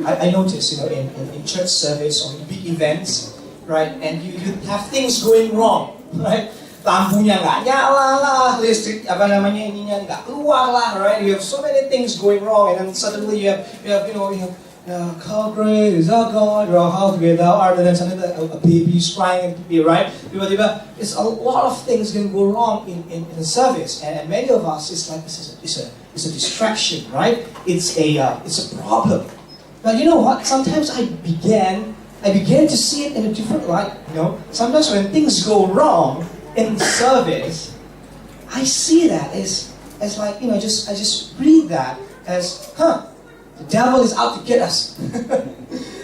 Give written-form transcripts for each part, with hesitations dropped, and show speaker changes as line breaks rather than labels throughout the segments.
I noticed, in church service or in big events, right? And you have things going wrong, right? Lampunya nggak nyala lah, listrik ininya nggak keluar lah, right? You have so many things going wrong, and then suddenly you have how great is our God, or how great thou art, and then suddenly a baby is crying, right? It's a lot of things can go wrong in the service, and many of us, it's a distraction, right? It's a problem. But you know what? Sometimes I began to see it in a different light. Sometimes when things go wrong in the service, I see that as like, I just read that as, the devil is out to get us.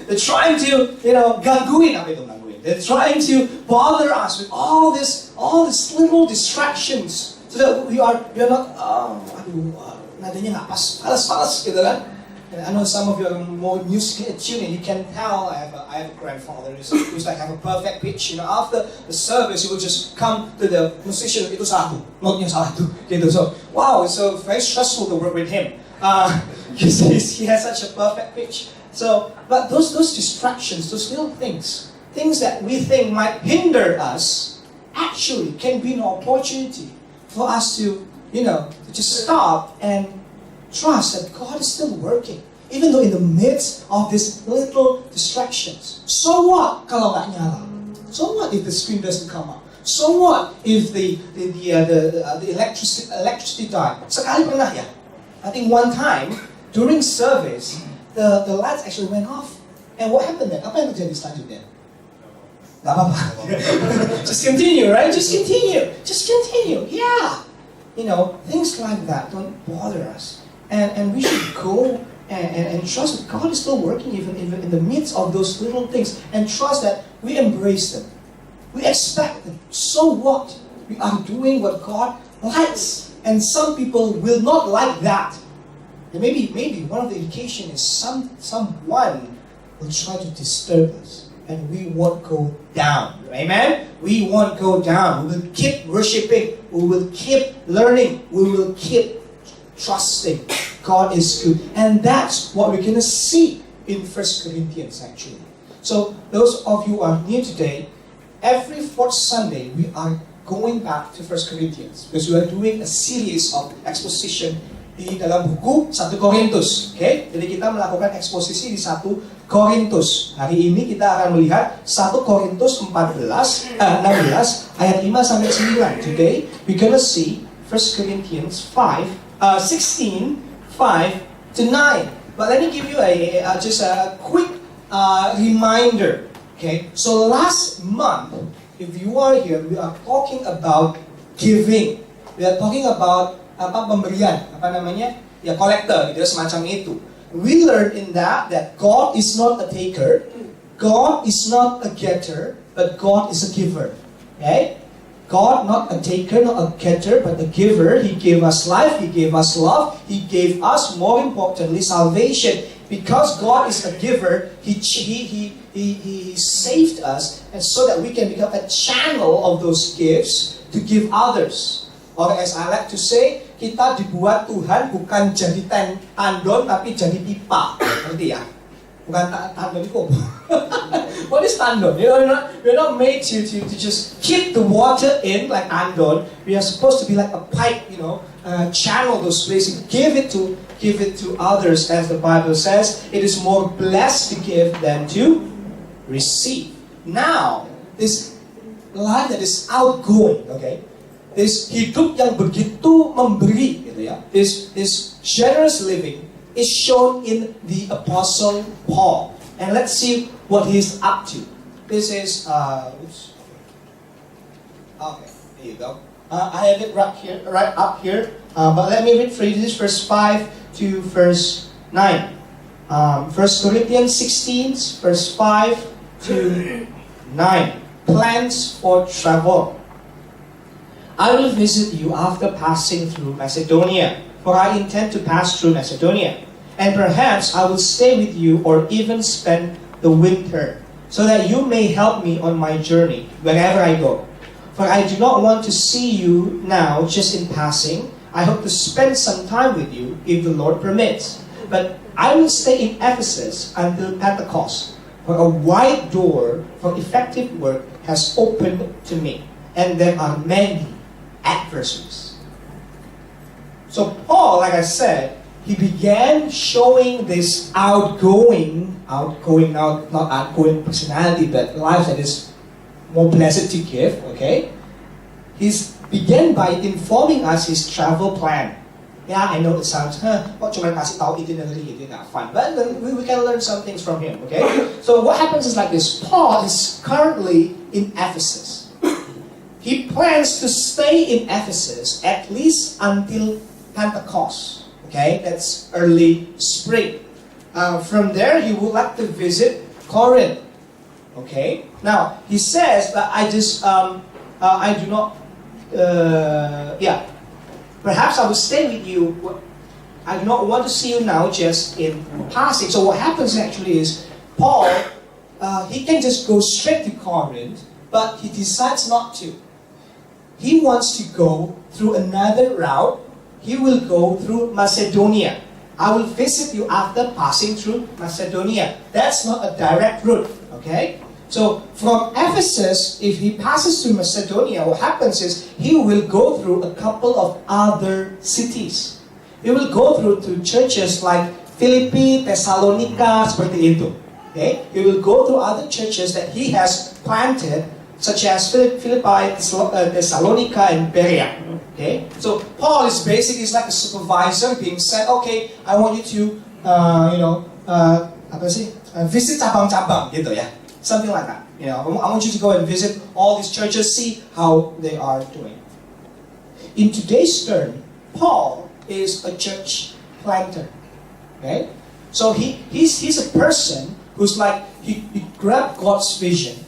They're trying to, gangguin. They're trying to bother us with all these little distractions, so that we are not, nadanya nggak pas, falas gitu kan. And I know some of you are more musically attuned, and you can tell I have a grandfather who's like have a perfect pitch. After the service, he will just come to the musician, itu satu, notnya salah itu, gitu. So wow, it's so very stressful to work with him. He has such a perfect pitch. So, but those distractions, those little things that we think might hinder us, actually can be an opportunity for us to, to just stop and trust that God is still working, even though in the midst of these little distractions. So what kalau nggak nyala? So what if the screen doesn't come up? So what if the electricity died? Sekali pernah ya. I think one time during service the lights actually went off. And what happened then? Apa yang terjadi selanjutnya? Gak apa-apa. Just continue, right? Just continue. Yeah. Things like that don't bother us. And we should go and trust that God is still working even in the midst of those little things, and trust that we embrace them. We expect them. So what? We are doing what God likes. And some people will not like that. And maybe one of the indication is someone will try to disturb us, and we won't go down. Amen? We won't go down. We will keep worshiping. We will keep learning. We will keep trusting. God is good. And that's what we're going to see in 1 Corinthians actually. So those of you who are new today, every fourth Sunday we are going back to 1 Corinthians, because we are doing a series of exposition di dalam buku 1 Korintus. Okay? Jadi kita melakukan eksposisi di 1 Korintus. Hari ini kita akan melihat 1 Korintus 16 ayat 5 sampai 9. Today we're gonna see 1 Corinthians 16, 5 to 9. But let me give you just a quick reminder. Okay? So last month, if you are here, we are talking about giving. We are talking about pemberian, collector, gitu, semacam itu. We learned in that God is not a taker, God is not a getter, but God is a giver. Okay? God not a taker, not a getter, but a giver. He gave us life, He gave us love, He gave us, more importantly, salvation. Because God is a giver, He saved us, and so that we can become a channel of those gifts to give others. Or as I like to say, kita dibuat Tuhan bukan jadi tandon, tapi jadi pipa. Ngerti ya? Bukan tandon itu. What is tandon? We're not made to just keep the water in like tandon. We are supposed to be like a pipe, channel those places, give it to others, as the Bible says. It is more blessed to give than to receive. Now, this life that is outgoing, okay? This hidup yang begitu memberi, gitu ya. This generous living is shown in the Apostle Paul. And let's see what he's up to. This is, okay, there you go. I have it right up here. But let me read for you this verse 5 to verse 9. 1 Corinthians 16, verse 5 to 9. Plans for travel. I will visit you after passing through Macedonia, for I intend to pass through Macedonia. And perhaps I will stay with you or even spend the winter, so that you may help me on my journey wherever I go. For I do not want to see you now just in passing. I hope to spend some time with you if the Lord permits. But I will stay in Ephesus until Pentecost, for a wide door for effective work has opened to me, and there are many adversaries. So Paul, like I said, he began showing this outgoing, not outgoing personality, but life that is more blessed to give, okay? He's began by informing us his travel plan. Yeah, I know it sounds, what cuma kasih tahu itinerary, itu not fun. But we can learn some things from him, okay? So what happens is like this. Paul is currently in Ephesus. He plans to stay in Ephesus at least until Pentecost. Okay, that's early spring. From there, he would like to visit Corinth. Okay, now he says that perhaps I will stay with you. I do not want to see you now, just in passing. So what happens actually is Paul, he can just go straight to Corinth, but he decides not to. He wants to go through another route. He will go through Macedonia. I will visit you after passing through Macedonia. That's not a direct route, okay? So from Ephesus, if he passes through Macedonia, what happens is he will go through a couple of other cities. He will go through to churches like Philippi, Thessalonica, seperti itu. Okay? He will go through other churches that he has planted, such as Philippi, Thessalonica, and Berea. Okay, so Paul is basically like a supervisor being said, okay, I want you to, visit cabang-cabang, gitu ya, something like that. I want you to go and visit all these churches, see how they are doing. In today's term, Paul is a church planter. Okay, so he's a person who's like he grabbed God's vision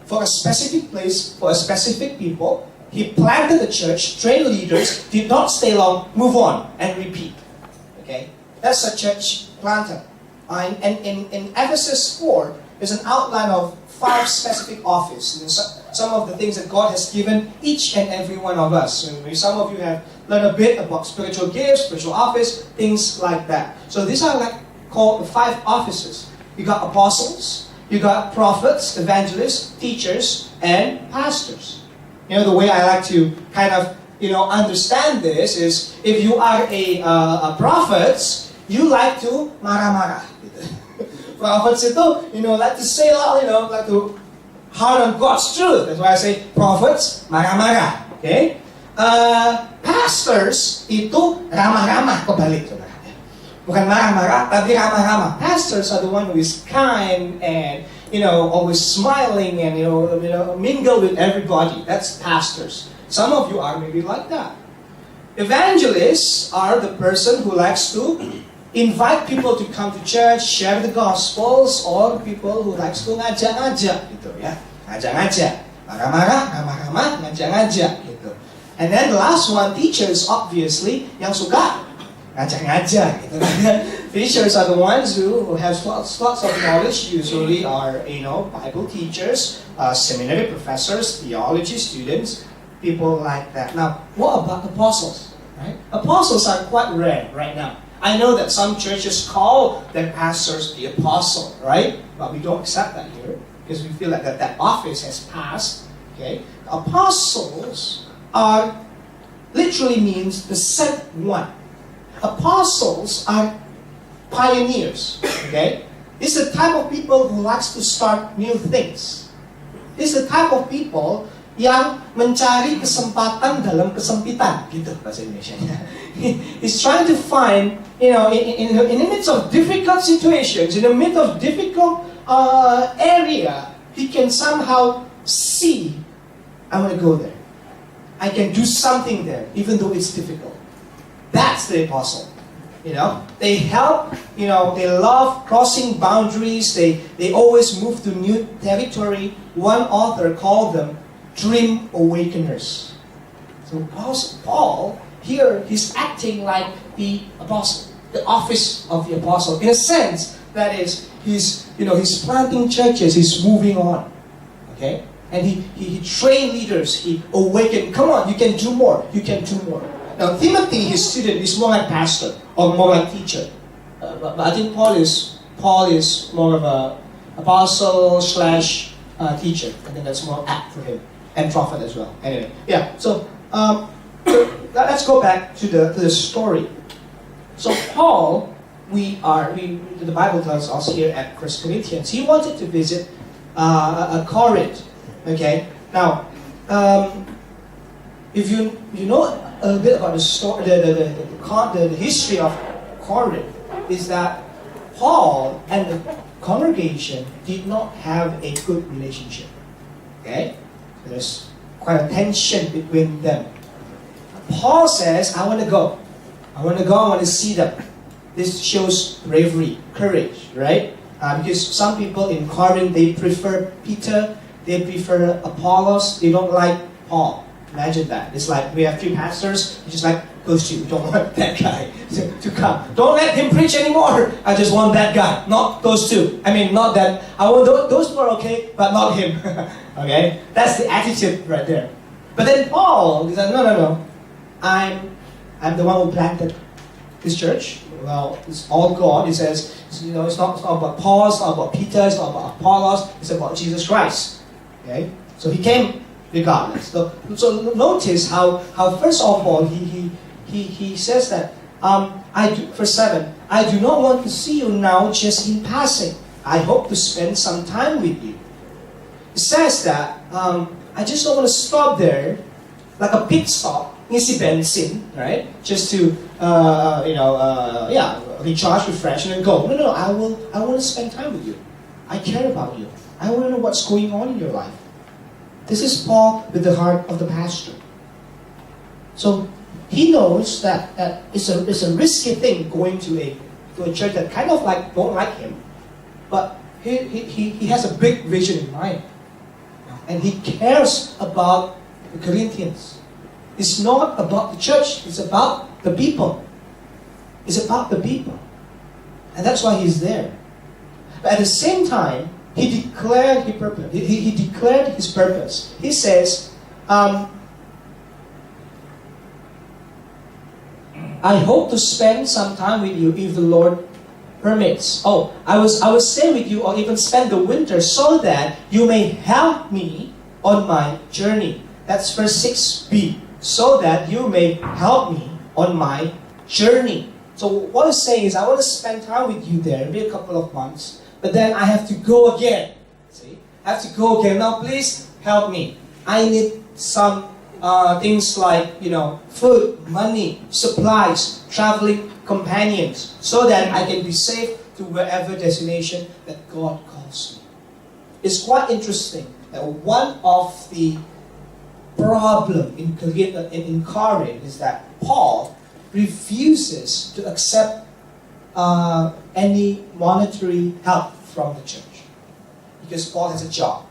for a specific place, for a specific people. He planted the church, trained leaders, did not stay long, move on, and repeat. Okay? That's a church planter. And in Ephesus 4, there's an outline of 5 specific offices. Some of the things that God has given each and every one of us. And some of you have learned a bit about spiritual gifts, spiritual office, things like that. So these are like called the 5 offices. You got apostles, you got prophets, evangelists, teachers, and pastors. The way I like to kind of, understand this is, if you are a prophet, you like to marah-marah. Prophets itu, like to say a lot, like to hard on God's truth. That's why I say prophets marah-marah. Okay? Pastors itu ramah-ramah kebalik, saudara. Bukan marah-marah, tapi ramah-ramah. Pastors are the one who is kind and always smiling and mingle with everybody. That's pastors. Some of you are maybe like that. Evangelists are the person who likes to invite people to come to church, share the gospels, or people who likes to ngajak-ngajak, gitu ya. Ngajak-ngajak, marah-marah, ramah-ramah, ngajak-ngajak, gitu. And then the last one, teachers, obviously, yang suka ngajak-ngajak, gitu. Teachers are the ones who have lots of knowledge, usually are, Bible teachers, seminary professors, theology students, people like that. Now, what about apostles? Right? Apostles are quite rare right now. I know that some churches call their pastors the apostle, right? But we don't accept that here, because we feel like that office has passed. Okay? Apostles are, literally means the sent one. Apostles are pioneers, okay? It's the type of people who likes to start new things. It's the type of people yang mencari kesempatan dalam kesempitan, gitu bahasa Indonesia. He's trying to find, in the midst of difficult situations, in the midst of difficult area, he can somehow see, I want to go there. I can do something there, even though it's difficult. That's the apostle. They help, they love crossing boundaries, they always move to new territory. One author called them dream awakeners. So Paul, here, he's acting like the apostle, the office of the apostle. In a sense, that is, he's planting churches, he's moving on. Okay? And he trained leaders, he awakened, come on, you can do more, you can do more. Now, Timothy, his student, is more like pastor or more like teacher. but I think Paul is more of a apostle slash teacher. I think that's more apt for him, and prophet as well. Anyway, yeah. So let's go back to the story. So Paul, the Bible tells us here at 1 Corinthians, he wanted to visit Corinth. Okay. Now, if you know a little bit about the story, the history of Corinth, is that Paul and the congregation did not have a good relationship. Okay, there's quite a tension between them. Paul says, "I want to go. I want to see them." This shows bravery, courage, right? Because some people in Corinth, they prefer Peter, they prefer Apollos, they don't like Paul. Imagine that. It's like we have 3 pastors, we just like those 2. We don't want that guy to come. Don't let him preach anymore. I just want that guy, not those 2. I mean, not that. I want those 2 are okay, but not him. Okay? That's the attitude right there. But then Paul, he said, no. I'm the one who planted this church. Well, it's all God. He says, it's not about Paul, it's not about Peter, it's not about Apollos, it's about Jesus Christ. Okay? So he came regardless. So notice how first of all he says that verse 7, I do not want to see you now just in passing. I hope to spend some time with you. It says that I just don't want to stop there like a pit stop, ngisi bensin, right? Just to recharge, refresh, and then go. No, I want to spend time with you. I care about you. I want to know what's going on in your life. This is Paul with the heart of the pastor. So he knows that it's a risky thing going to a church that kind of like don't like him, but he has a big vision in mind, and he cares about the Corinthians. It's not about the church. It's about the people. It's about the people, and that's why he's there. But at the same time, he declared his purpose. He declared his purpose. He says, I hope to spend some time with you if the Lord permits. Oh, I will stay with you or even spend the winter so that you may help me on my journey. That's verse 6b. So that you may help me on my journey. So what he's saying is, I want to spend time with you there, maybe a couple of months. But then I have to go again. See? I have to go again. Now please help me. I need some things like, food, money, supplies, traveling companions, so that I can be safe to wherever destination that God calls me. It's quite interesting that one of the problem in Corinth is that Paul refuses to accept any monetary help from the church, because Paul has a job.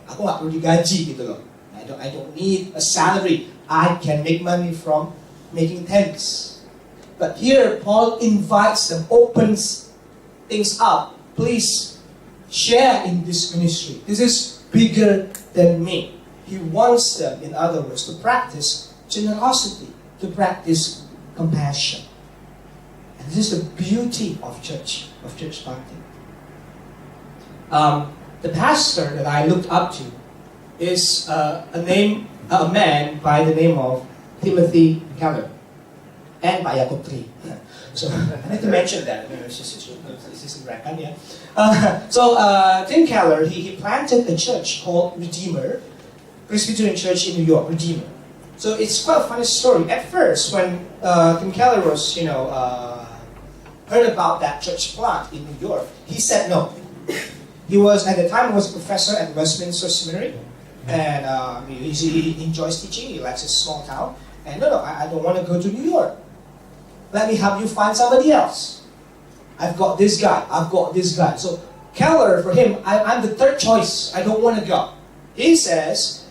Ako nggak perlu digaji gitu loh. I don't need a salary. I can make money from making tents. But here Paul invites them, opens things up. Please share in this ministry. This is bigger than me. He wants them, in other words, to practice generosity, to practice compassion. And this is the beauty of church planting. The pastor that I looked up to is a man by the name of Timothy Keller, and by Jacob Tree. So I need to mention that. It's just yeah. Tim Keller, he planted a church called Redeemer Presbyterian Church in New York, Redeemer. So it's quite a funny story. At first, when Tim Keller was, heard about that church plant in New York, he said no. He was, at the time, a professor at Westminster Seminary, and he enjoys teaching. He likes his small town. And no, I don't want to go to New York. Let me help you find somebody else. I've got this guy. So Keller, for him, I'm the third choice. I don't want to go. He says,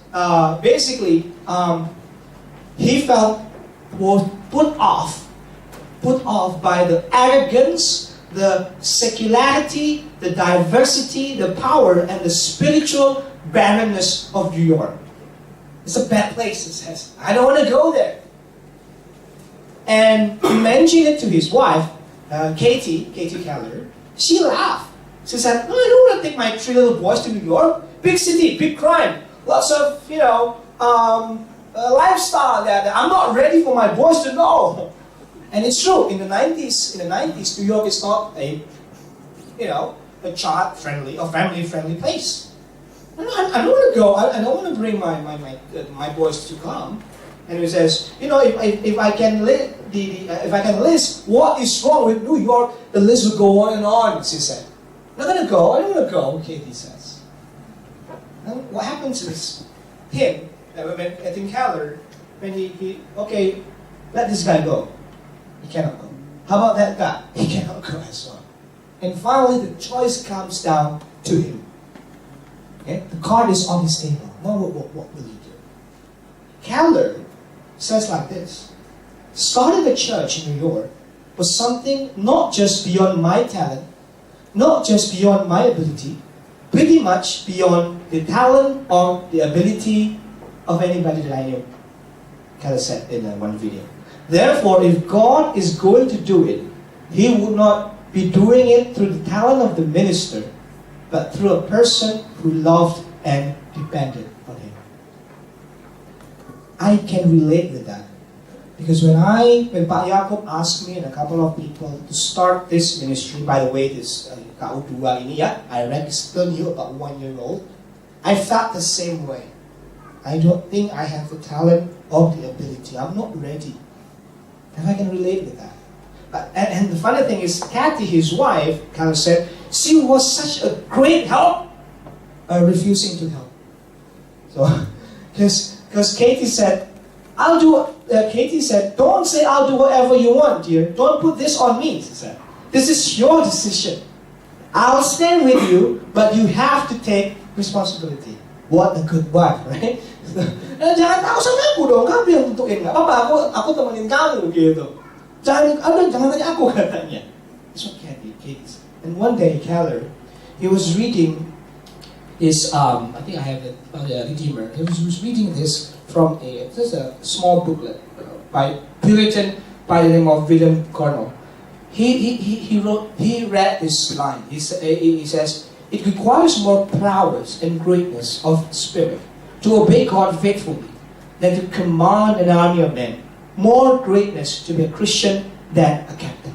he felt put off by the arrogance, the secularity, the diversity, the power, and the spiritual barrenness of New York. It's a bad place, it says. I don't want to go there. And he mentioned it to his wife, Katie Keller, she laughed. She said, "No, I don't want to take my 3 little boys to New York. Big city, big crime, lots of lifestyle that I'm not ready for my boys to know." And it's true. In the 90s, New York is not a child-friendly or family-friendly place. I don't want to go. I don't want to bring my boys to come. And he says, if I can list what is wrong with New York, the list will go on and on. She said, "I'm not gonna go. I don't want to go." Katie says. And what happens is Tim Keller, when he let this guy go. He cannot go. How about that guy? He cannot go as well. And finally, the choice comes down to him. Okay? The card is on his table. Now, what will he do? Keller says like this: starting a church in New York was something not just beyond my talent, not just beyond my ability, pretty much beyond the talent or the ability of anybody that I knew. Keller said in one video. Therefore, if God is going to do it, He would not be doing it through the talent of the minister, but through a person who loved and depended on Him. I can relate with that. Because when Pak Yakob asked me and a couple of people to start this ministry, by the way, this KU2 ini iREC is still new, about 1 year old, I felt the same way. I don't think I have the talent or the ability. I'm not ready. And I can relate with that. And the funny thing is, Kathy, his wife, kind of said, she was such a great help, refusing to help. So, because Katie said, Katie said, "Don't say I'll do whatever you want, dear. Don't put this on me," she said. "This is your decision. I'll stand with you, but you have to take responsibility." What a good wife, right? Jangan tahu sama aku dong, kamu yang tentuin, nggak apa-apa, aku temenin kamu gitu. Jangan tanya aku, katanya. It's what Katie said. And one day, Keller, he was reading this. I think I have it, Redeemer. He was reading this from a small booklet by Puritan by the name of William Cornell. He read this line. He says, "It requires more prowess and greatness of spirit to obey God faithfully than to command an army of men. More greatness to be a Christian than a captain."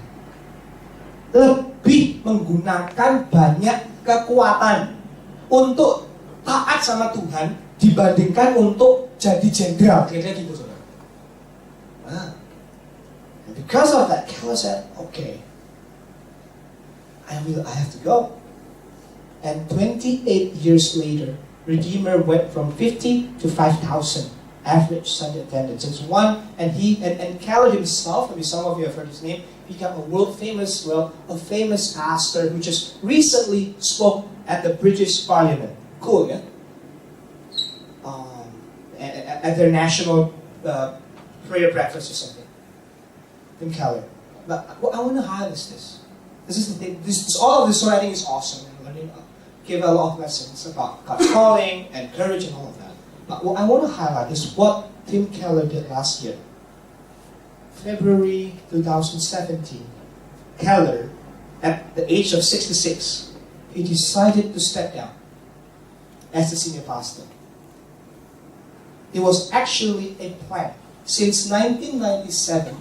Lebih menggunakan banyak kekuatan untuk taat sama Tuhan dibandingkan untuk jadi jenderal. Kira-kira gitu, saudara. And because of that, Keller said, "Okay, I have to go." And 28 years later, Redeemer went from 50 to 5,000 average Sunday attendance. And Keller himself, maybe some of you have heard his name, became a famous pastor who just recently spoke at the British Parliament. Cool, yeah? At their national prayer breakfast or something. Tim Keller. But what I want to highlight is this. This is the thing. All of this, I think, is awesome. Learning, give a lot of lessons about God's calling and courage and all of that. But what I want to highlight is what Tim Keller did last year. February 2017, Keller, at the age of 66, he decided to step down as the senior pastor. It was actually a plan. Since 1997,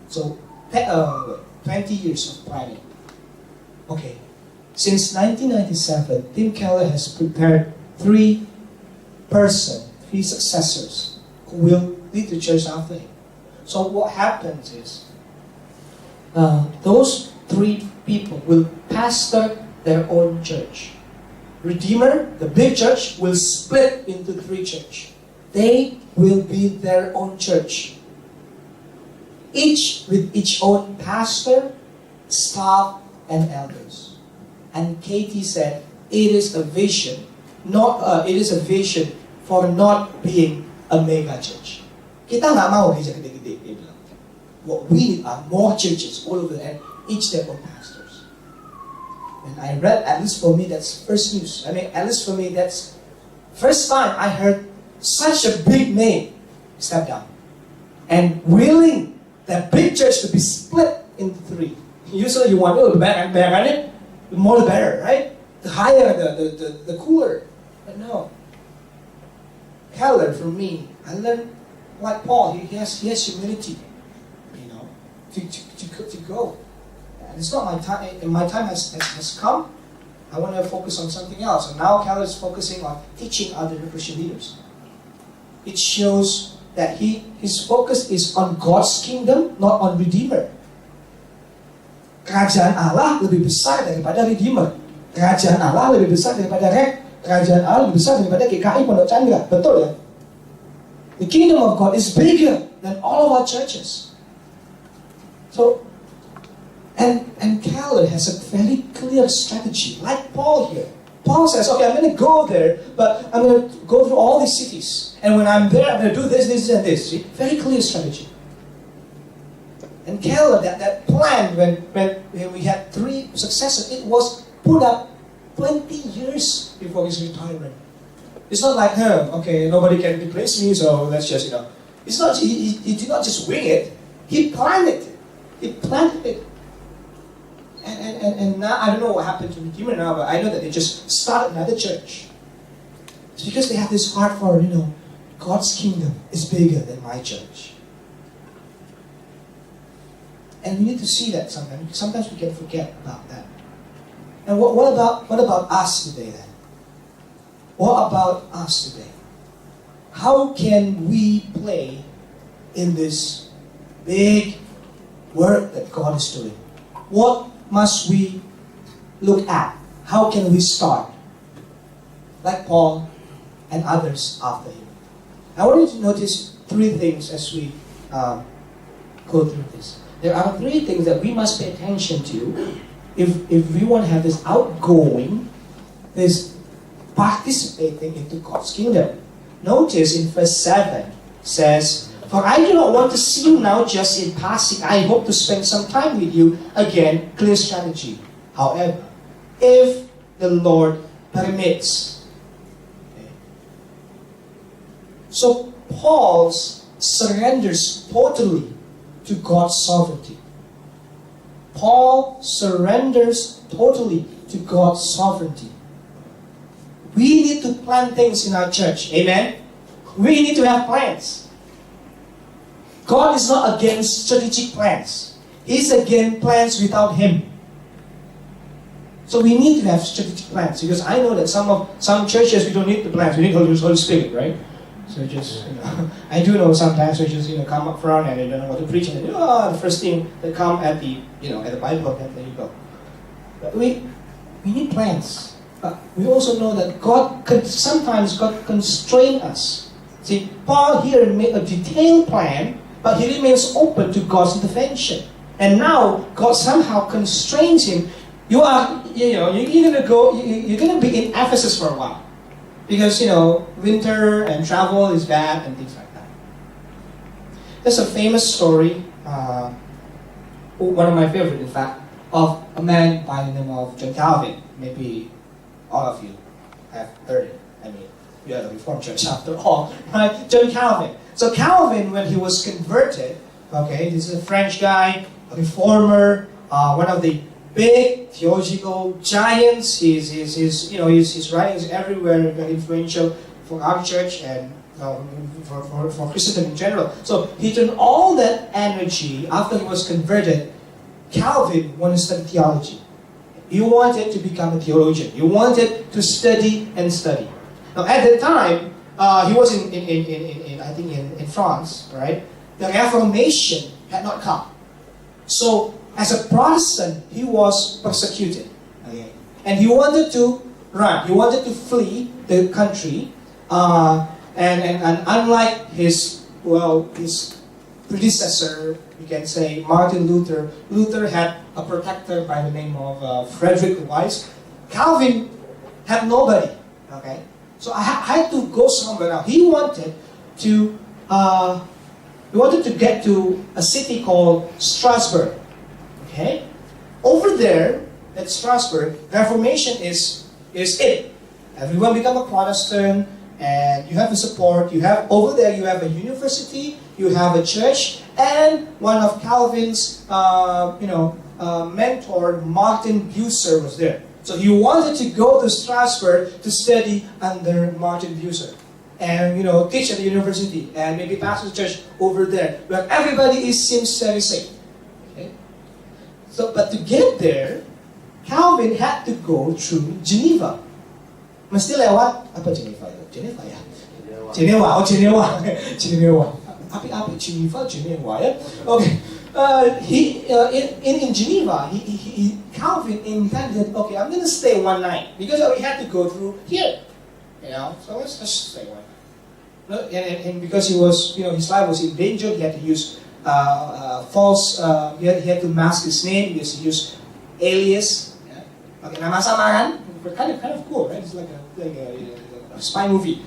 so 20 years of planning. Okay, since 1997, Tim Keller has prepared three successors who will lead the church after him. So what happens is, those three people will pastor their own church. Redeemer, the big church, will split into three churches. They will be their own church. Each with its own pastor, staff, and elders. And Katie said, it is a vision for not being a mega church. Kita nggak mau gereja gede-gede, dia bilang. What we need are more churches all over and each their own pastors. And I read, at least for me, that's first news. At least for me, that's first time I heard such a big name step down and willing that big church to be split into three. Usually you want, oh, the more the better, right? The higher, the cooler. But no. Keller, for me, I learned, like Paul, he has humility, to go. And it's not my time, and my time has come. I want to focus on something else. And now Keller is focusing on teaching other Christian leaders. It shows that his focus is on God's kingdom, not on Redeemer. Kerajaan Allah lebih besar daripada Redeemer. Kerajaan Allah lebih besar daripada REC. Kerajaan Allah lebih besar daripada GKI Pondok Chandra. Betul ya? The kingdom of God is bigger than all of our churches. So, and Keller has a very clear strategy, like Paul here. Paul says, okay, I'm going to go there, but I'm going to go through all these cities. And when I'm there, I'm going to do this, this, and this. See? Very clear strategy. And Keller, that plan, when we had 3 successors, it was put up 20 years before his retirement. It's not like, okay, nobody can replace me, so let's just, It's not, he did not just wing it. He planned it. He planted it. And now, I don't know what happened to Redeemer now, but I know that they just started another church. It's because they have this heart for, God's kingdom is bigger than my church. And we need to see that sometimes. Sometimes we can forget about that. And what about us today then? What about us today? How can we play in this big work that God is doing? What must we look at? How can we start? Like Paul and others after him. I want you to notice 3 things as we go through this. There are 3 things that we must pay attention to if we want to have this outgoing, this participating into God's kingdom. Notice in verse 7 says, "For I do not want to see you now just in passing. I hope to spend some time with you." Again, clear strategy. However, if the Lord permits. Okay. So Paul surrenders totally to God's sovereignty. Paul surrenders totally to God's sovereignty. We need to plan things in our church. Amen? We need to have plans. God is not against strategic plans. He's against plans without Him. So we need to have strategic plans, because I know that some churches, we don't need the plans. We need the Holy Spirit, right? So just, I do know sometimes we just, come up front and they don't know what to preach, and the first thing that come at the Bible, and there you go. But we need plans. But we also know that sometimes God constrain us. See, Paul here made a detailed plan, but he remains open to God's intervention. And now God somehow constrains him. You're gonna be in Ephesus for a while, because winter and travel is bad and things like that. There's a famous story, one of my favorite, in fact, of a man by the name of John Calvin. Maybe all of you have heard it. I mean, we are the Reformed Church after all, right? John Calvin. So Calvin, when he was converted, okay, this is a French guy, a reformer, one of the big theological giants. His writings everywhere, very influential for our church and for Christendom in general. So he turned all that energy after he was converted. Calvin wanted to study theology. He wanted to become a theologian. He wanted to study and study. Now at that time, he was in France, right? The Reformation had not come. So as a Protestant, he was persecuted. Okay? And he wanted to run. He wanted to flee the country. And unlike his predecessor, you can say Martin Luther. Luther had a protector by the name of Frederick the Wise. Calvin had nobody. Okay, so I had to go somewhere. Now he wanted to get to a city called Strasbourg. Okay, over there at Strasbourg, Reformation is it. Everyone become a Protestant. And you have the support. Over there you have a university, you have a church, and one of Calvin's mentor, Martin Bucer, was there. So he wanted to go to Strasbourg to study under Martin Bucer. And teach at the university and maybe pastor the church over there, where everybody seems very safe. Okay? So, but to get there, Calvin had to go through Geneva. Mesti lewat apa Geneva itu? Geneva ya. Genewa, Genewa, Genewa. Api Geneva, Genewa ya. Okay. In Geneva, Calvin intended, okay, I'm going to stay one night because we had to go through here. So let's just stay one night. And because he was, his life was in danger, he had to use false, he had to mask his name, he had to use alias. Yeah? Okay, nama samaran, kind of cool, right? It's like a spy movie.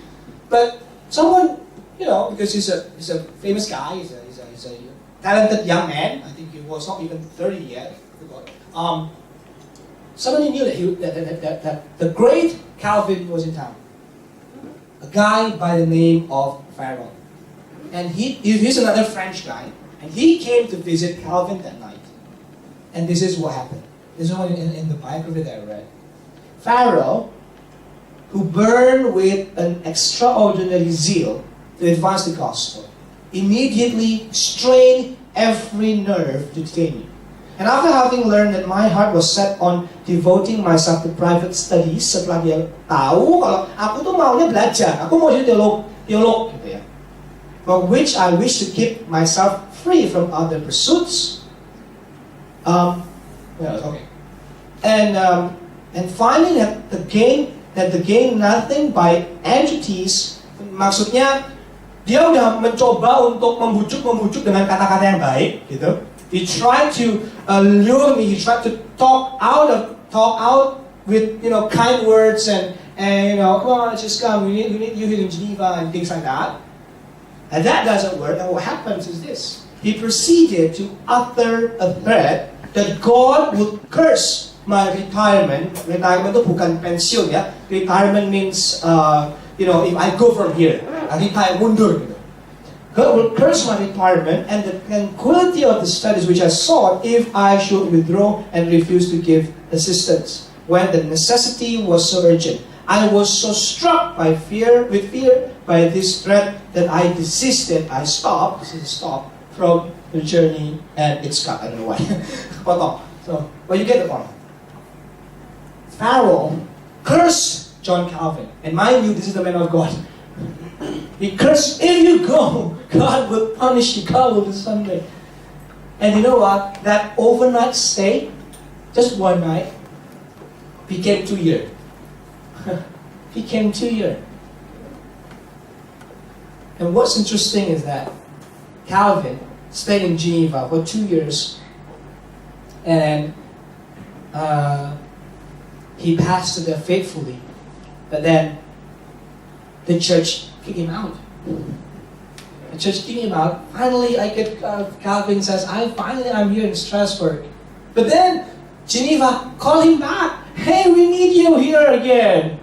But someone, because he's a famous guy, he's a talented young man. I think he was not even 30 yet. I forgot. Somebody knew that the great Calvin was in town. A guy by the name of Pharaoh. And he's another French guy. And he came to visit Calvin that night. And this is what happened. This is what in the biography that I read. Pharaoh, who burned with an extraordinary zeal to advance the gospel, immediately strained every nerve to detain me. And after having learned that my heart was set on devoting myself to private studies, setelah dia tahu kalau aku tuh maunya belajar, aku mau jadi teolog gitu ya. For which I wish to keep myself free from other pursuits. Okay. And finding that the gain nothing by entities, maksudnya dia udah mencoba untuk membujuk dengan kata-kata yang baik, gitu. He tried to lure me. He tried to talk out with kind words and come on, just come. We need you here in Geneva and things like that. And that doesn't work. And what happens is this: he proceeded to utter a threat that God would curse my retirement. Retirement itu bukan pensiun ya. Retirement means if I go from here, I retire mundur gitu. God will curse my retirement and the tranquility of the studies which I sought if I should withdraw and refuse to give assistance, when the necessity was so urgent. I was so struck by fear by this threat that I desisted. I stopped. This is a stop from the journey, and it's cut. I don't know why. But you get the point. Pharaoh cursed John Calvin, and mind you, this is the man of God. He cursed, if you go, God will punish you, God will do something. And you know what? That overnight stay, just one night, became 2 years. Became 2 years. And what's interesting is that Calvin stayed in Geneva for 2 years, and he pastored there faithfully. But then the church kicked him out. The church kicked him out. Finally, Calvin says, I'm here in Strasbourg. But then Geneva called him back. Hey, we need you here again.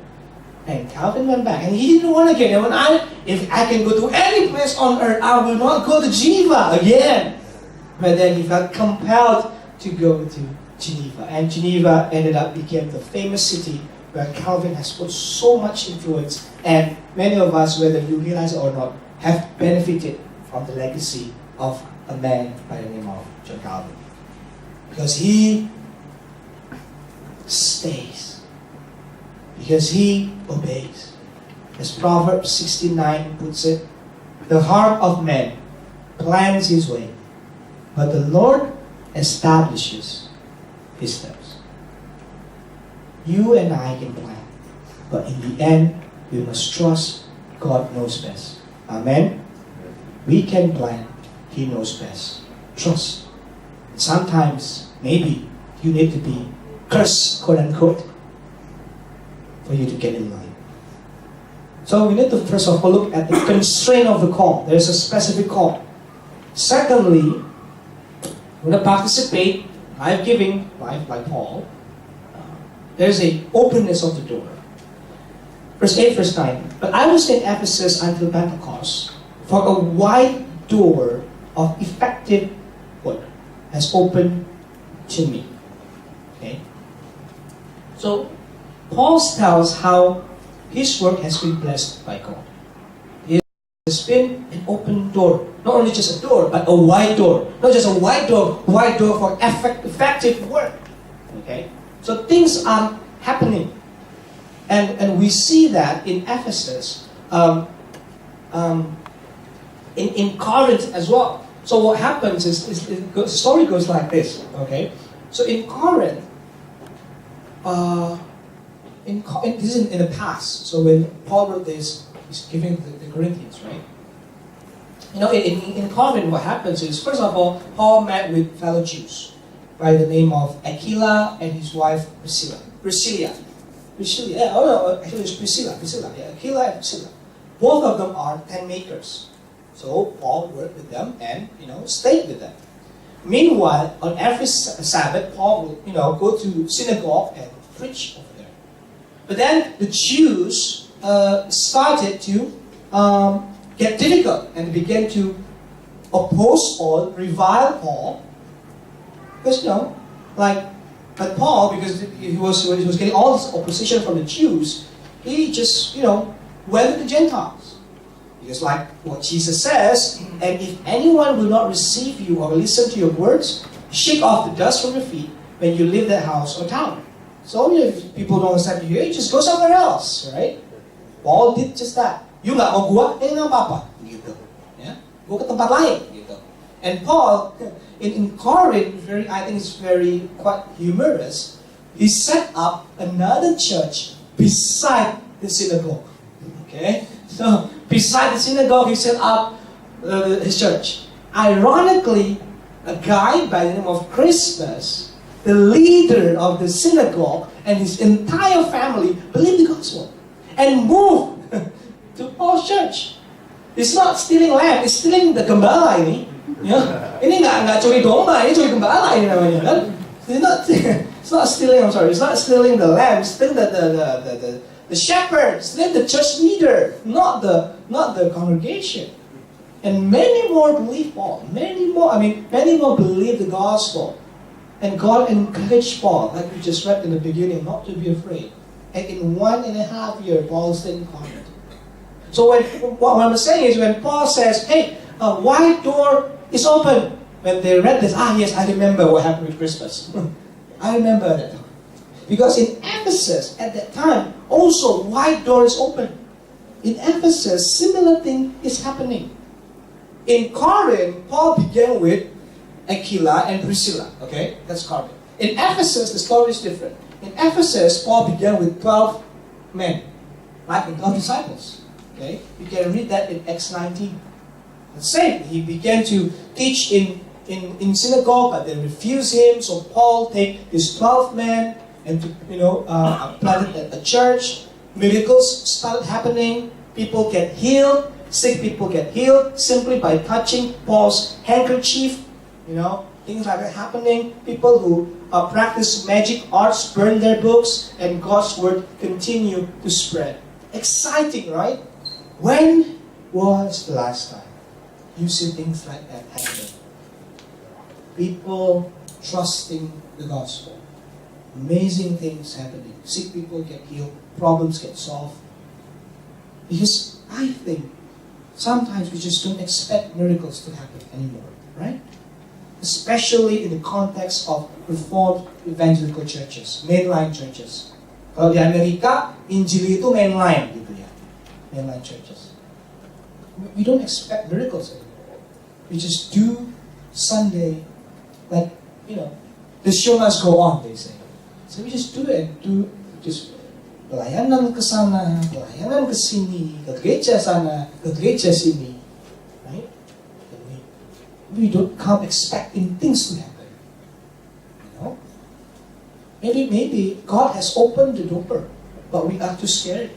And Calvin went back, and he didn't want to get it. If I can go to any place on earth, I will not go to Geneva again. But then he felt compelled to go to Geneva, and Geneva ended up became the famous city where Calvin has put so much influence, and many of us, whether you realize it or not, have benefited from the legacy of a man by the name of John Calvin. Because he stays. Because he obeys. As Proverbs 69 puts it, the heart of man plans his way, but the Lord establishes his steps. You and I can plan, but in the end, we must trust God knows best. Amen? We can plan, He knows best. Trust. Sometimes, maybe, you need to be cursed, quote unquote, for you to get in line. So we need to first of all look at the constraint of the call. There's a specific call. Secondly, we're going to participate, life-giving, life like Paul. There's a openness of the door. Verse 8, verse 9. But I was in Ephesus until Pentecost, for a wide door of effective work has opened to me. Okay? So, Paul tells how his work has been blessed by God. There's been an open door. Not only just a door, but a wide door. Not just a wide door for effective work. Okay? So things are happening. And we see that in Ephesus, in Corinth as well. So what happens is the story goes like this. Okay? So in Corinth, this is in the past. So when Paul wrote this, he's giving the Corinthians, right? You know, in Corinth, what happens is, first of all, Paul met with fellow Jews by the name of Aquila and his wife Priscilla. Yeah, oh no, actually it's Priscilla. Yeah, Aquila and Priscilla. Both of them are tent makers. So Paul worked with them and, stayed with them. Meanwhile, on every Sabbath, Paul would, go to synagogue and preach over there. But then the Jews started to get difficult and began to oppose Paul, revile Paul. Because, but Paul, because he was getting all this opposition from the Jews, he just, went to the Gentiles. Because like what Jesus says, and if anyone will not receive you or listen to your words, shake off the dust from your feet when you leave that house or town. So if people don't accept you here, you just go somewhere else, right? Paul did just that. You nggak mau gua, nggak apa-apa, gitu. Ya, gua ke tempat lain, gitu. And Paul, in Corinth, I think it's quite humorous. He set up another church beside the synagogue. Okay, so beside the synagogue, he set up his church. Ironically, a guy by the name of Crispus, the leader of the synagogue, and his entire family believed the gospel and moved to Paul's church. It's not stealing lamb, it's stealing the gembala ini. Ya, ini nggak curi domba, ini curi gembala ini namanya kan. It's not stealing. I'm sorry, it's not stealing the lamb, it's stealing the shepherd, stealing the church leader, not the congregation. And many more believe Paul. Many more believe the gospel. And God encouraged Paul, like we just read in the beginning, not to be afraid. And in 1.5 years, Paul stayed in Corinth. So what I'm saying is, when Paul says, hey, a wide door is open. When they read this, yes, I remember what happened with Christmas. I remember that. Because in Ephesus, at that time, also wide door is open. In Ephesus, similar thing is happening. In Corinth, Paul began with Aquila and Priscilla. Okay, that's Corinth. In Ephesus, the story is different. In Ephesus, Paul began with 12 men, like 12 disciples. Okay, you can read that in Acts 19. The same. He began to teach in synagogue, but they refused him. So Paul take his 12 men and planted a church. Miracles started happening. People get healed. Sick people get healed simply by touching Paul's handkerchief. Things like that happening. People who practice magic arts burn their books, and God's word continue to spread. Exciting, right? When was the last time you see things like that happening? People trusting the gospel. Amazing things happening. Sick people get healed. Problems get solved. Because I think sometimes we just don't expect miracles to happen anymore, right? Especially in the context of Reformed evangelical churches, mainline churches. Kalau di Amerika, Injil itu mainline gitu ya. Mainline churches. We don't expect miracles anymore. We just do Sunday, like, the show must go on, they say. So we just do it, just pelayanan ke sana, pelayanan ke sini, ke gereja sana, ke gereja sini. Right? We don't come expecting things to happen. Maybe God has opened the door, but we are too scared.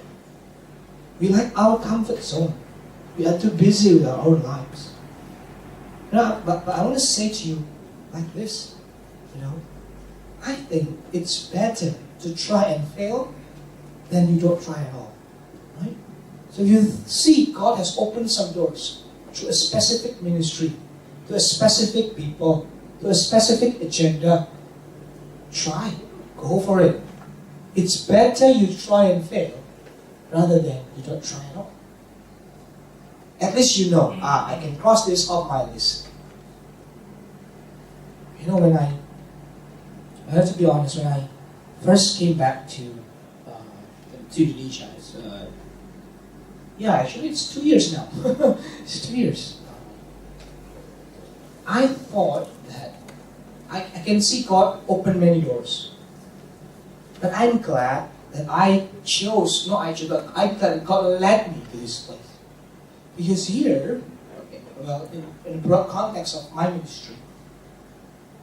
We like our comfort zone. We are too busy with our own lives. But I want to say to you like this, I think it's better to try and fail than you don't try at all. Right? So if you see God has opened some doors to a specific ministry, to a specific people, to a specific agenda, try. Go for it. It's better you try and fail rather than you don't try at all. At least you know, I can cross this off my list. You know, when I have to be honest, when I first came back to Indonesia, actually it's 2 years now. It's 2 years. I thought that I can see God open many doors. But I'm glad that I'm glad that God led me to this place. Because here, in the broad context of my ministry,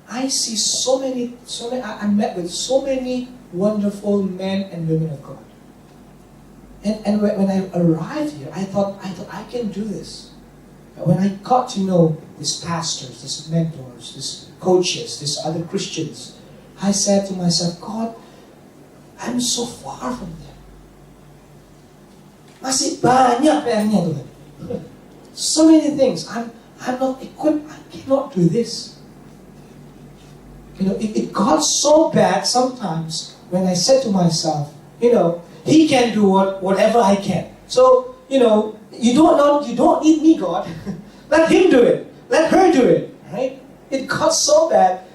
I see I met with so many wonderful men and women of God. And when I arrived here, I thought I can do this. But when I got to know these pastors, these mentors, these coaches, these other Christians, I said to myself, God, I'm so far from them. Masih banyak PR-nya, Tuhan. So many things. I'm not equipped. I cannot do this. It got so bad sometimes when I said to myself, He can do whatever I can. So, you don't need me, God. Let Him do it. Let her do it. Right? It got so bad.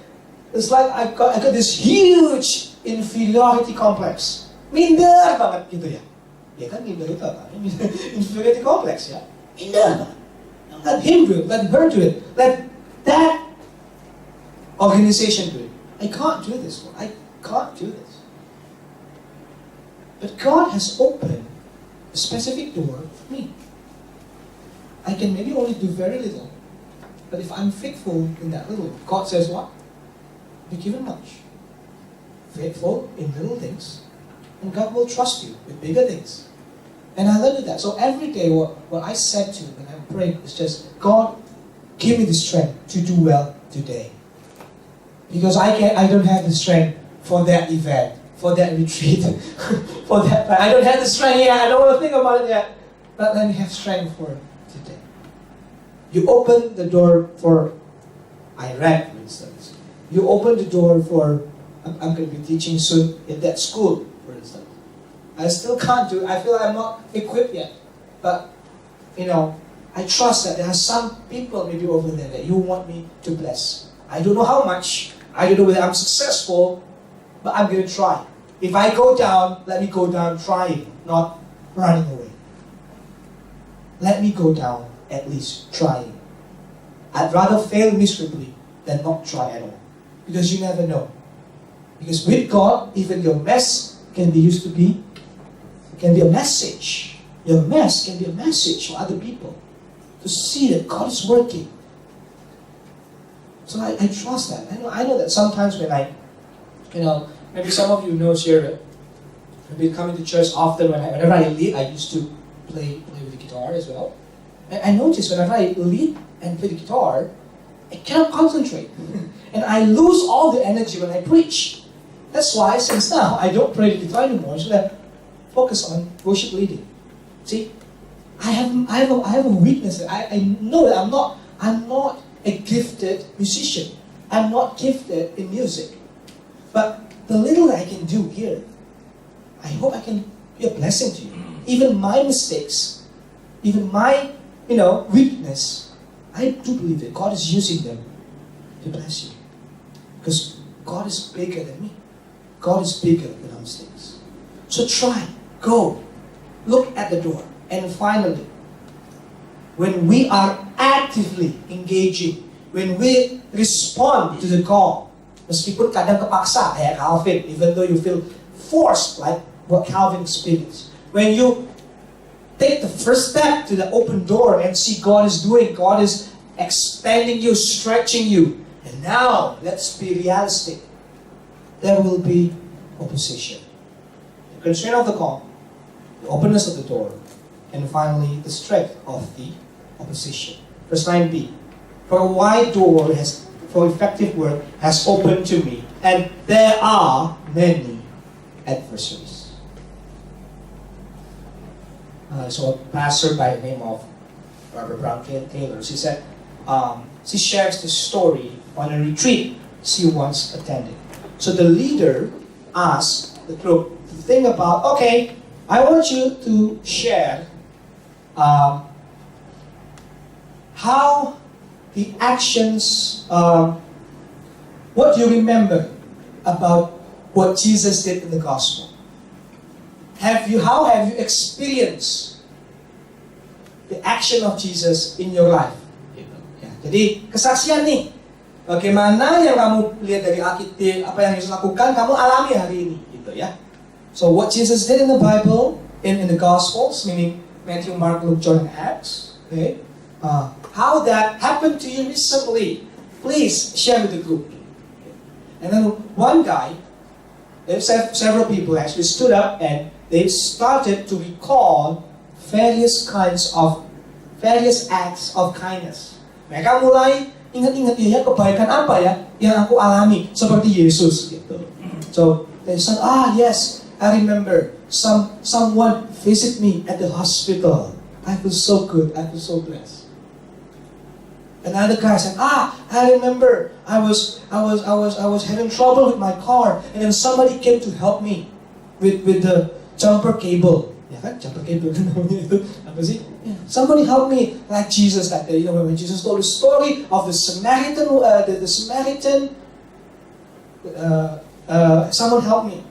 It's like I got this huge inferiority complex. Minder banget gitu ya. Ya kan minder itu apa? Inferiority complex ya. Minder banget. Let him do it. Let her do it. Let that organization do it. I can't do this. I can't do this. But God has opened a specific door for me. I can maybe only do very little. But if I'm faithful in that little, God says what? Be given much. Faithful in little things, and God will trust you with bigger things. And I learned that. So every day, what I said to when I'm praying is just, God, give me the strength to do well today. Because I don't have the strength for that event, for that retreat, for that. I don't have the strength yet. I don't want to think about it yet. But let me have strength for today. You open the door for iREC, for instance. You open the door for, I'm going to be teaching soon in that school, for instance. I still can't do it. I feel I'm not equipped yet. But, I trust that there are some people maybe over there that you want me to bless. I don't know how much. I don't know whether I'm successful, but I'm going to try. If I go down, let me go down trying, not running away. Let me go down at least trying. I'd rather fail miserably than not try at all. Because you never know. Because with God, even your mess can be a message. Your mess can be a message for other people to see that God is working. So I trust that. I know that sometimes when maybe some of you knows here, I've been coming to church often. Whenever I lead, I used to play with the guitar as well. And I notice whenever I lead and play the guitar, I cannot concentrate. And I lose all the energy when I preach. That's why, since now, I don't play the guitar anymore, so I focus on worship leading. See, I have a weakness. I know that I'm not a gifted musician. I'm not gifted in music. But the little that I can do here, I hope I can be a blessing to you. Even my mistakes, even my, weakness, I do believe that God is using them to bless you. Because God is bigger than me. God is bigger than our mistakes. So try, go, look at the door. And finally, when we are actively engaging, when we respond to the call, meskipun kadang kepaksa, kayak Calvin, even though you feel forced, like what Calvin experienced. When you take the first step to the open door and see God is doing, God is expanding you, stretching you. And now, let's be realistic. There will be opposition. The constraint of the call, the openness of the door, and finally, the strength of the opposition. Verse 9b. For a wide door for effective work has opened to me, and there are many adversaries. So a pastor by the name of Barbara Brown Taylor, she said, she shares this story on a retreat she once attended. So the leader asked the group to think about, okay, I want you to share how the actions, what do you remember about what Jesus did in the gospel? How have you experienced the action of Jesus in your life? Ya, jadi kesaksian nih, bagaimana yang kamu lihat dari Alkitab, apa yang Yesus lakukan, kamu alami hari ini, gitu ya. So what Jesus did in the Bible, in the Gospels, meaning Matthew, Mark, Luke, John, and Acts, okay? How that happened to you recently, please share with the group. And then one guy, several people actually stood up and they started to recall various acts of kindness. Mereka mulai ingat-ingat ya kebaikan apa ya yang aku alami seperti Yesus gitu. So they said, yes, I remember someone visit me at the hospital. I feel so good. I feel so blessed. Another guy said, I remember I was having trouble with my car, and then somebody came to help me with the jumper cable. Ya kan, jumper cable namanya itu apa sih? Yeah. Somebody helped me like Jesus that day. You know, when Jesus told the story of the Samaritan, someone helped me.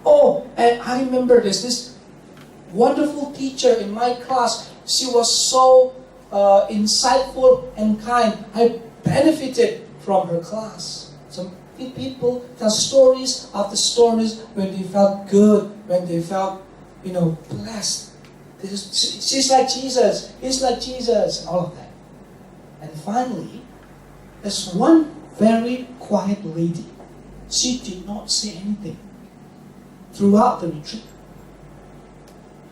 Oh, and I remember this wonderful teacher in my class. She was so insightful and kind. I benefited from her class. Some people tell stories after stories when they felt good, when they felt, blessed. She's like Jesus, he's like Jesus, and all of that. And finally, there's one very quiet lady. She did not say anything throughout the retreat.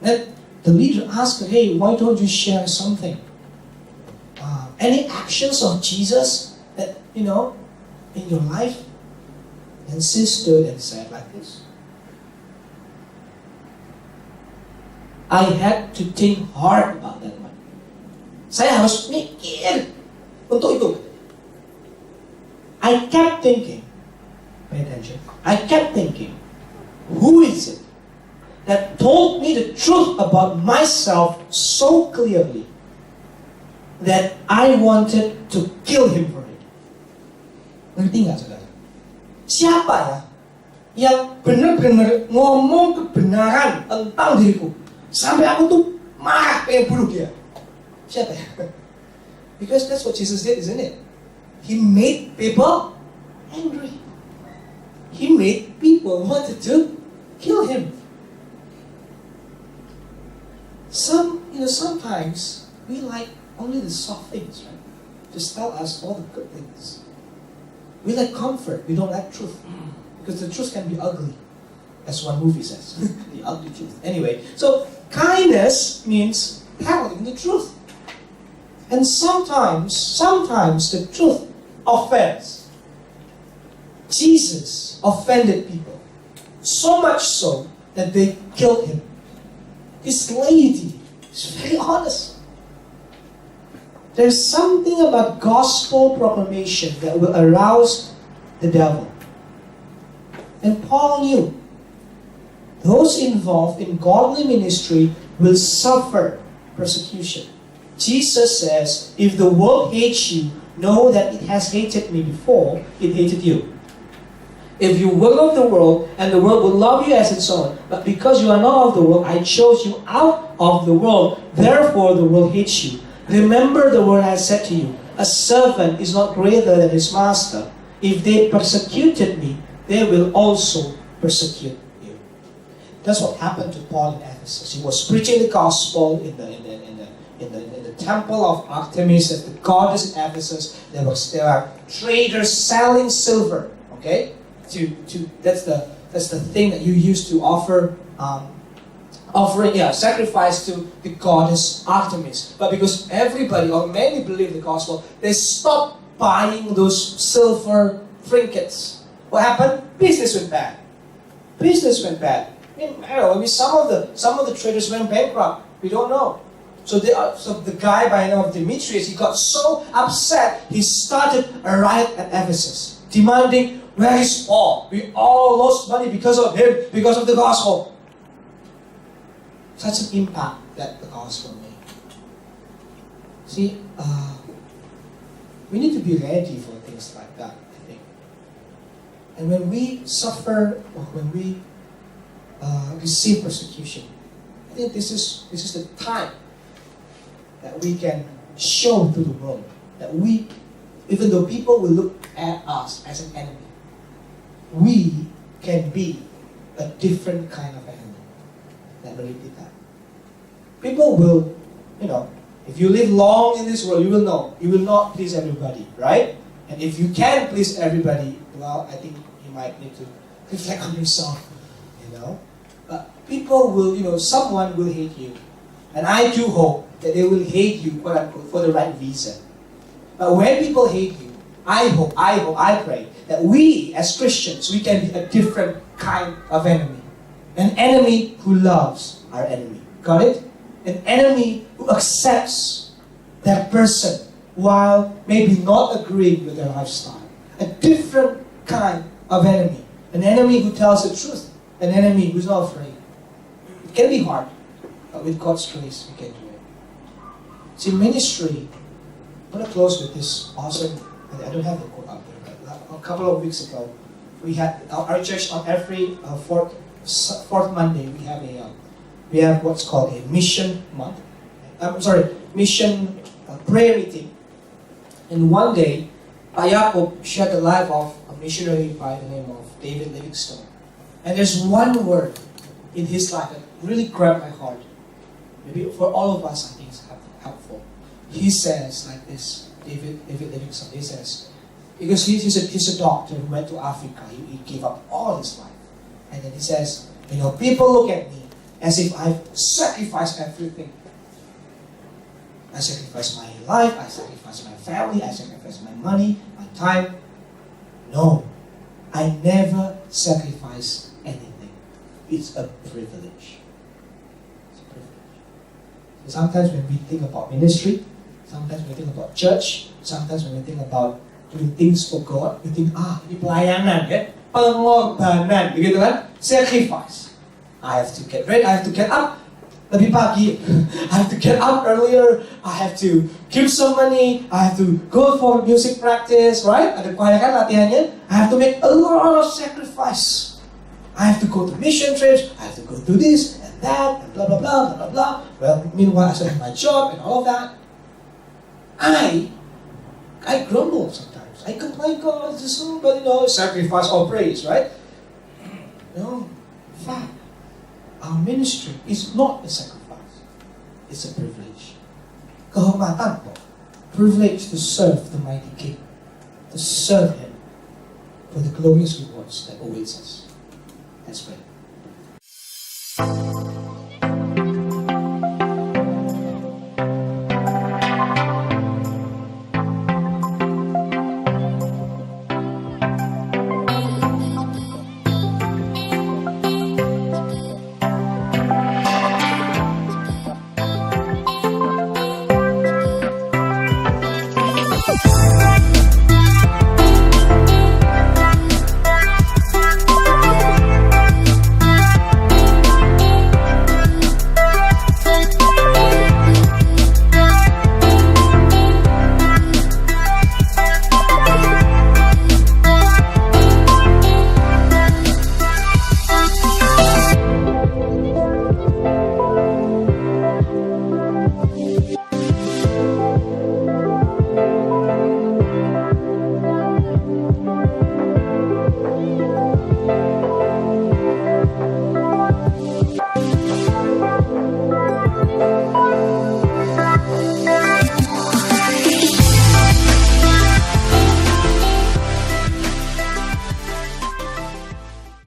Then the leader asked her, hey, why don't you share something? Any actions of Jesus that, in your life? And she stood and said like this. I had to think hard about that one. Saya harus mikir untuk itu. I kept thinking, pay attention, I kept thinking, who is it that told me the truth about myself so clearly that I wanted to kill him for it? Ngerti nggak saudara? Siapa ya yang benar-benar ngomong kebenaran tentang diriku sampai aku tuh marah pengen bunuh dia? Siapa ya? Because that's what Jesus did, isn't it? He made people angry. He made people wanted to kill him. Sometimes we like only the soft things, right? Just tell us all the good things. We like comfort, we don't like truth. Because the truth can be ugly, as one movie says. The ugly truth. Anyway, so kindness means telling the truth. And sometimes the truth offends. Jesus offended people. So much so that they killed him. This lady is very honest. There's something about gospel proclamation that will arouse the devil. And Paul knew those involved in godly ministry will suffer persecution. Jesus says, if the world hates you, know that it has hated me before it hated you. If you will love the world, and the world will love you as its own, but because you are not of the world, I chose you out of the world, therefore the world hates you. Remember the word I said to you, a servant is not greater than his master. If they persecuted me, they will also persecute you. That's what happened to Paul in Ephesus. He was preaching the gospel in the temple of Artemis, as the goddess in Ephesus. There are traders selling silver. Okay, that's the thing that you use to offer. Sacrifice to the goddess Artemis. But because everybody or many believe the gospel, they stopped buying those silver trinkets. What happened? Business went bad. Maybe some of the traders went bankrupt. We don't know. So the guy by the name of Demetrius, he got so upset, he started a riot at Ephesus, demanding, Where is Paul? We all lost money because of him, because of the gospel. Such an impact that the gospel made. See, we need to be ready for things like that, I think. And when we suffer, or when we receive persecution, I think this is the time that we can show to the world that we, even though people will look at us as an enemy, we can be a different kind of enemy. Never repeat that. People will, if you live long in this world, you will know, you will not please everybody, right? And if you can please everybody, well, I think you might need to reflect on yourself, But people will, someone will hate you. And I do hope that they will hate you, quote unquote, for the right reason. But when people hate you, I pray that we as Christians, we can be a different kind of enemy. An enemy who loves our enemy. Got it? An enemy who accepts that person while maybe not agreeing with their lifestyle. A different kind of enemy. An enemy who tells the truth. An enemy who's not afraid. It can be hard, but with God's grace, we can do it. See, ministry, I'm going to close with this awesome, I don't have the quote up there, but a couple of weeks ago, we had, our church on every fourth Monday, we have what's called a mission month. Mission prayer meeting. And one day, Jacob shared the life of a missionary by the name of David Livingstone. And there's one word in his life that really grabbed my heart. Maybe for all of us, I think it's helpful. He says like this, David Livingstone, he says, because he's a doctor who went to Africa, he gave up all his life. And then he says, people look at me as if I've sacrificed everything. I sacrificed my life, I sacrificed my family, I sacrificed my money, my time. No, I never sacrifice anything. It's a privilege. It's a privilege. So sometimes when we think about ministry, sometimes when we think about church, sometimes when we think about doing things for God, we think, ini pelayanan, pengorbanan, begitu kan? Sacrifice. I have to get ready, I have to get up lebih pagi. I have to get up earlier, I have to give some money, I have to go for music practice, right? Ada choir kan latihannya. I have to make a lot of sacrifice. I have to go to mission trips, I have to go do this and that, and blah, blah, blah, blah, blah, blah. Well, meanwhile, I still have my job and all of that. I grumble sometimes. I complain, God, this is so, but sacrifice or praise, right? No, in fact, our ministry is not a sacrifice. It's a privilege. Kehormatan po. Privilege to serve the mighty King. To serve Him for the glorious rewards that awaits us. Let's pray.